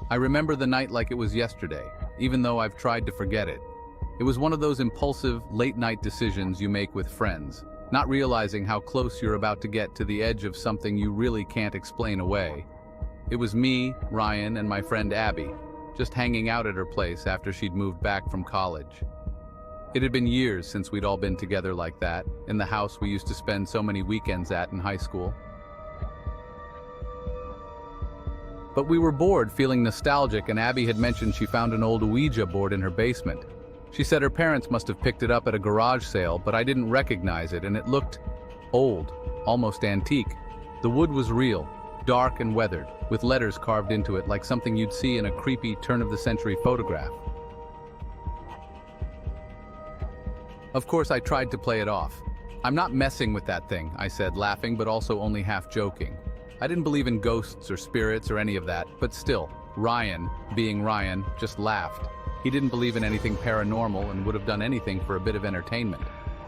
I remember the night like it was yesterday, even though I've tried to forget it. It was one of those impulsive, late-night decisions you make with friends, not realizing how close you're about to get to the edge of something you really can't explain away. It was me, Ryan, and my friend Abby, just hanging out at her place after she'd moved back from college. It had been years since we'd all been together like that, in the house we used to spend so many weekends at in high school. But we were bored, feeling nostalgic, and Abby had mentioned she found an old Ouija board in her basement. She said her parents must have picked it up at a garage sale, but I didn't recognize it, and it looked old, almost antique. The wood was real, dark and weathered, with letters carved into it like something you'd see in a creepy turn-of-the-century photograph. Of course, I tried to play it off. "I'm not messing with that thing," I said, laughing but also only half joking. I didn't believe in ghosts or spirits or any of that, but still, Ryan, being Ryan, just laughed. He didn't believe in anything paranormal and would have done anything for a bit of entertainment.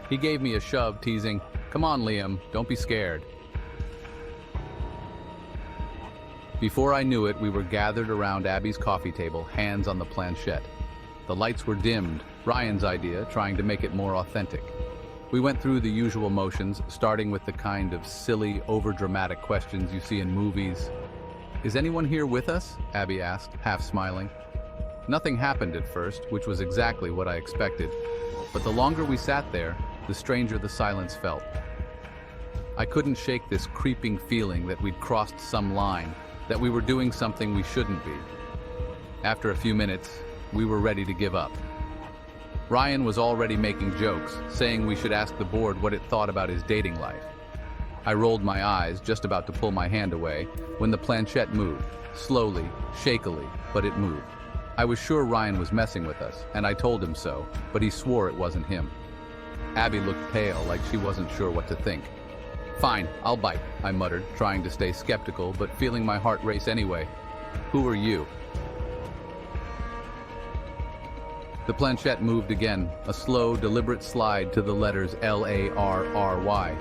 He gave me a shove, teasing, "Come on, Liam, don't be scared." Before I knew it, we were gathered around Abby's coffee table, hands on the planchette. The lights were dimmed, Ryan's idea, trying to make it more authentic. We went through the usual motions, starting with the kind of silly, overdramatic questions you see in movies. "Is anyone here with us?" Abby asked, half smiling. Nothing happened at first, which was exactly what I expected. But the longer we sat there, the stranger the silence felt. I couldn't shake this creeping feeling that we'd crossed some line, that we were doing something we shouldn't be. After a few minutes, we were ready to give up. Ryan was already making jokes, saying we should ask the board what it thought about his dating life. I rolled my eyes, just about to pull my hand away, when the planchette moved, slowly, shakily, but it moved. I was sure Ryan was messing with us, and I told him so, but he swore it wasn't him. Abby looked pale, like she wasn't sure what to think. "Fine, I'll bite," I muttered, trying to stay skeptical, but feeling my heart race anyway. "Who are you?" The planchette moved again, a slow, deliberate slide to the letters Larry.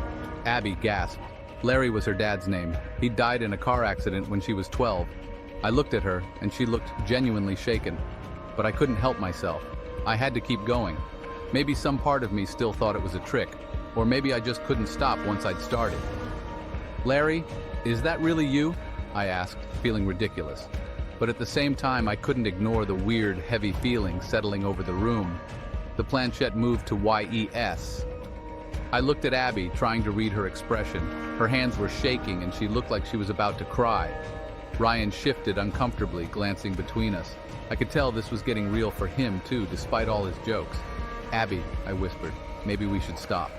Abby gasped. Larry was her dad's name. He'd died in a car accident when she was 12. I looked at her, and she looked genuinely shaken. But I couldn't help myself. I had to keep going. Maybe some part of me still thought it was a trick, or maybe I just couldn't stop once I'd started. "Larry, is that really you?" I asked, feeling ridiculous. But at the same time, I couldn't ignore the weird, heavy feeling settling over the room. The planchette moved to YES. I looked at Abby, trying to read her expression. Her hands were shaking, and she looked like she was about to cry. Ryan shifted uncomfortably, glancing between us. I could tell this was getting real for him, too, despite all his jokes. "Abby," I whispered, "maybe we should stop."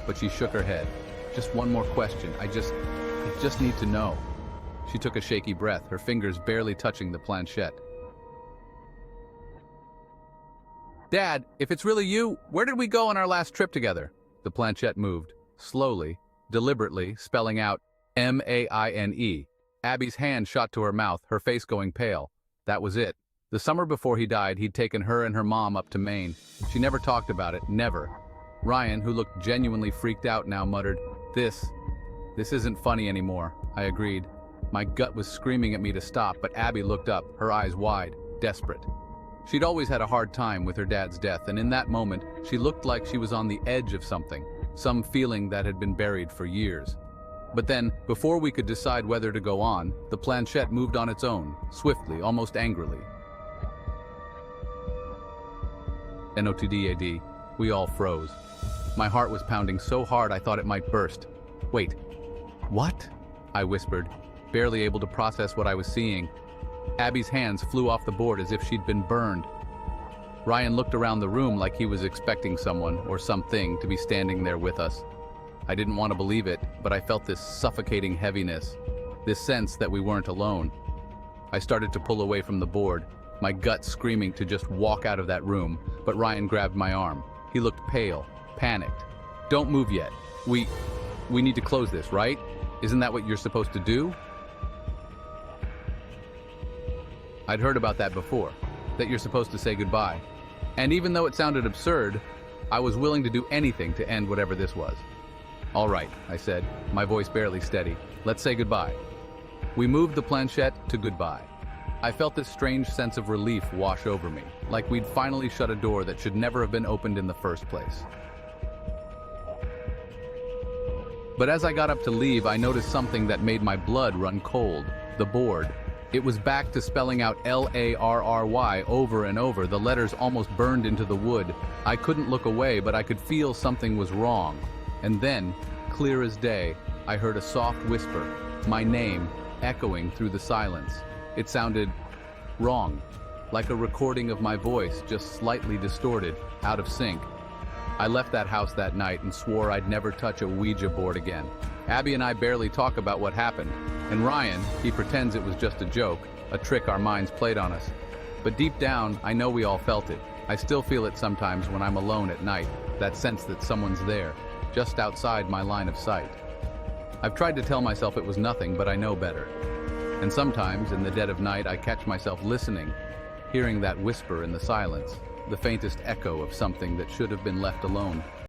But she shook her head. "Just one more question. I just need to know." She took a shaky breath, her fingers barely touching the planchette. "Dad, if it's really you, where did we go on our last trip together?" The planchette moved, slowly, deliberately, spelling out MAINE. Abby's hand shot to her mouth, her face going pale. That was it. The summer before he died, he'd taken her and her mom up to Maine. She never talked about it, never. Ryan, who looked genuinely freaked out now, muttered, This isn't funny anymore." I agreed. My gut was screaming at me to stop, but Abby looked up, her eyes wide, desperate. She'd always had a hard time with her dad's death, and in that moment, she looked like she was on the edge of something, some feeling that had been buried for years. But then, before we could decide whether to go on, the planchette moved on its own, swiftly, almost angrily. NOTDAD, we all froze. My heart was pounding so hard I thought it might burst. "Wait, what?" I whispered, barely able to process what I was seeing. Abby's hands flew off the board as if she'd been burned. Ryan looked around the room like he was expecting someone or something to be standing there with us. I didn't want to believe it, but I felt this suffocating heaviness, this sense that we weren't alone. I started to pull away from the board, my gut screaming to just walk out of that room, but Ryan grabbed my arm. He looked pale, panicked. "Don't move yet. We need to close this, right? Isn't that what you're supposed to do?" I'd heard about that before, that you're supposed to say goodbye. And even though it sounded absurd, I was willing to do anything to end whatever this was. "All right," I said, my voice barely steady. "Let's say goodbye." We moved the planchette to goodbye. I felt this strange sense of relief wash over me, like we'd finally shut a door that should never have been opened in the first place. But as I got up to leave, I noticed something that made my blood run cold: the board. It was back to spelling out Larry over and over, the letters almost burned into the wood. I couldn't look away, but I could feel something was wrong. And then, clear as day, I heard a soft whisper, my name, echoing through the silence. It sounded wrong, like a recording of my voice, just slightly distorted, out of sync. I left that house that night and swore I'd never touch a Ouija board again. Abby and I barely talk about what happened, and Ryan, he pretends it was just a joke, a trick our minds played on us. But deep down, I know we all felt it. I still feel it sometimes when I'm alone at night, that sense that someone's there, just outside my line of sight. I've tried to tell myself it was nothing, but I know better. And sometimes, in the dead of night, I catch myself listening, hearing that whisper in the silence, the faintest echo of something that should have been left alone.